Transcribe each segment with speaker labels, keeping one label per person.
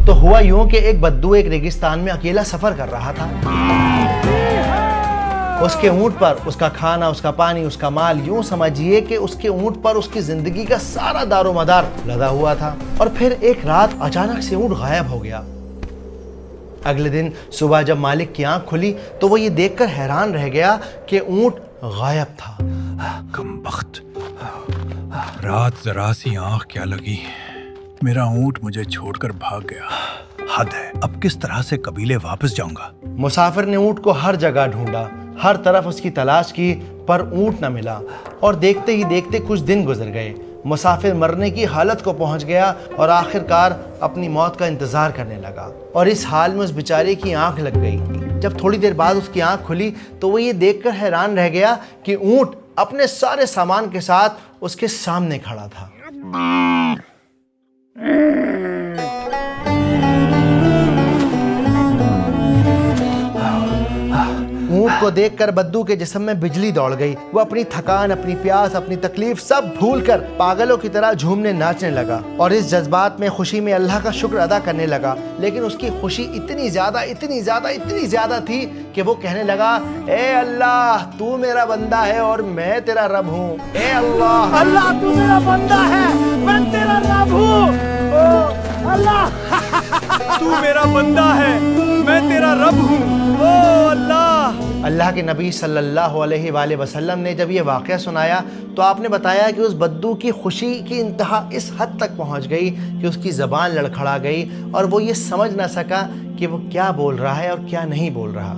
Speaker 1: تو ہوا یوں کہ ایک بدو ایک ریگستان میں اکیلا سفر کر رہا تھا۔ اس کے اونٹ پر اس کا کھانا، اس کا پانی، اس کا مال، یوں سمجھیے کہ اس کے اونٹ پر اس کی زندگی کا سارا دار و مدار لدا ہوا تھا۔ اور پھر ایک رات اچانک سے اونٹ غائب ہو گیا۔ اگلے دن صبح جب مالک کی آنکھ کھلی تو وہ یہ دیکھ کر حیران رہ گیا کہ اونٹ غائب تھا۔
Speaker 2: کم بخت، رات ذرا سی آنکھ کیا لگی، میرا اونٹ مجھے چھوڑ کر بھاگ گیا۔ حد ہے، اب کس طرح سے قبیلے واپس جاؤں گا؟
Speaker 1: مسافر نے اونٹ کو ہر جگہ ڈھونڈا، ہر طرف اس کی تلاش کی، پر اونٹ نہ ملا۔ اور دیکھتے ہی دیکھتے کچھ دن گزر گئے۔ مسافر مرنے کی حالت کو پہنچ گیا اور آخر کار اپنی موت کا انتظار کرنے لگا۔ اور اس حال میں اس بیچارے کی آنکھ لگ گئی۔ جب تھوڑی دیر بعد اس کی آنکھ کھلی تو وہ یہ دیکھ کر حیران رہ گیا کہ اونٹ اپنے سارے سامان کے ساتھ اس کے سامنے کھڑا تھا۔ اونٹ کو دیکھ کر بدو کے جسم میں بجلی دوڑ گئی۔ وہ اپنی تھکان، اپنی پیاس، اپنی تکلیف سب بھول کر پاگلوں کی طرح جھومنے ناچنے لگا اور اس جذبات میں خوشی میں اللہ کا شکر ادا کرنے لگا۔ لیکن اس کی خوشی اتنی زیادہ تھی کہ وہ کہنے لگا، اے اللہ تو میرا بندہ ہے اور میں تیرا رب ہوں۔ اے اللہ،
Speaker 3: اللہ تو میرا بندہ ہے، میں تیرا رب ہوں۔ او اللہ، تو میرا بندہ ہے، میں تیرا رب ہوں۔ او اللہ۔
Speaker 1: اللہ کے نبی صلی اللہ علیہ وآلہ وسلم نے جب یہ واقعہ سنایا تو آپ نے بتایا کہ اس بدو کی خوشی کی انتہا اس حد تک پہنچ گئی کہ اس کی زبان لڑکھڑا گئی اور وہ یہ سمجھ نہ سکا کہ وہ کیا بول رہا ہے اور کیا نہیں بول رہا۔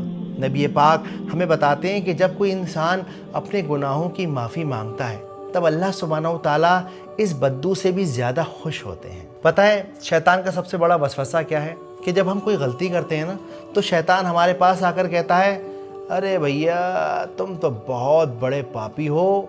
Speaker 1: نبی پاک ہمیں بتاتے ہیں کہ جب کوئی انسان اپنے گناہوں کی معافی مانگتا ہے تب اللہ سبحانہ و تعالیٰ اس بدو سے بھی زیادہ خوش ہوتے ہیں۔ پتہ ہے شیطان کا سب سے بڑا وسوسہ کیا ہے؟ کہ جب ہم کوئی غلطی کرتے ہیں نا تو شیطان ہمارے پاس آ کر کہتا ہے، ارے بھیا تم تو بہت بڑے پاپی ہو،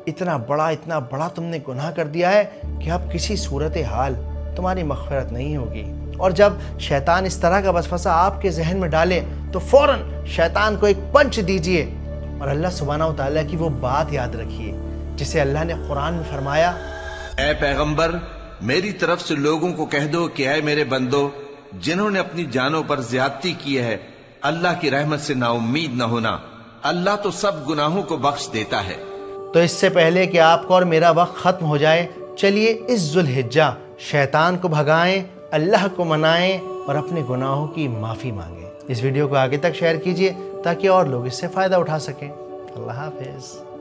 Speaker 1: اتنا بڑا تم نے گناہ کر دیا ہے کہ اب کسی صورتحال تمہاری مغفرت نہیں ہوگی۔ اور جب شیطان اس طرح کا وسوسہ آپ کے ذہن میں ڈالے تو فوراً شیطان کو ایک پنچ دیجئے اور اللہ سبحانہ و تعالیٰ کی وہ بات یاد رکھیے جسے اللہ نے قرآن میں فرمایا،
Speaker 4: اے پیغمبر میری طرف سے لوگوں کو کہہ دو کہ اے میرے بندو جنہوں نے اپنی جانوں پر زیادتی کی ہے، اللہ کی رحمت سے نا امید نہ ہونا، اللہ تو سب گناہوں کو بخش دیتا ہے۔
Speaker 1: تو اس سے پہلے کہ آپ کو اور میرا وقت ختم ہو جائے، چلیے اس ذوالحجہ شیطان کو بھگائیں، اللہ کو منائیں اور اپنے گناہوں کی معافی مانگیں۔ اس ویڈیو کو آگے تک شیئر کیجیے تاکہ اور لوگ اس سے فائدہ اٹھا سکیں۔ اللہ حافظ۔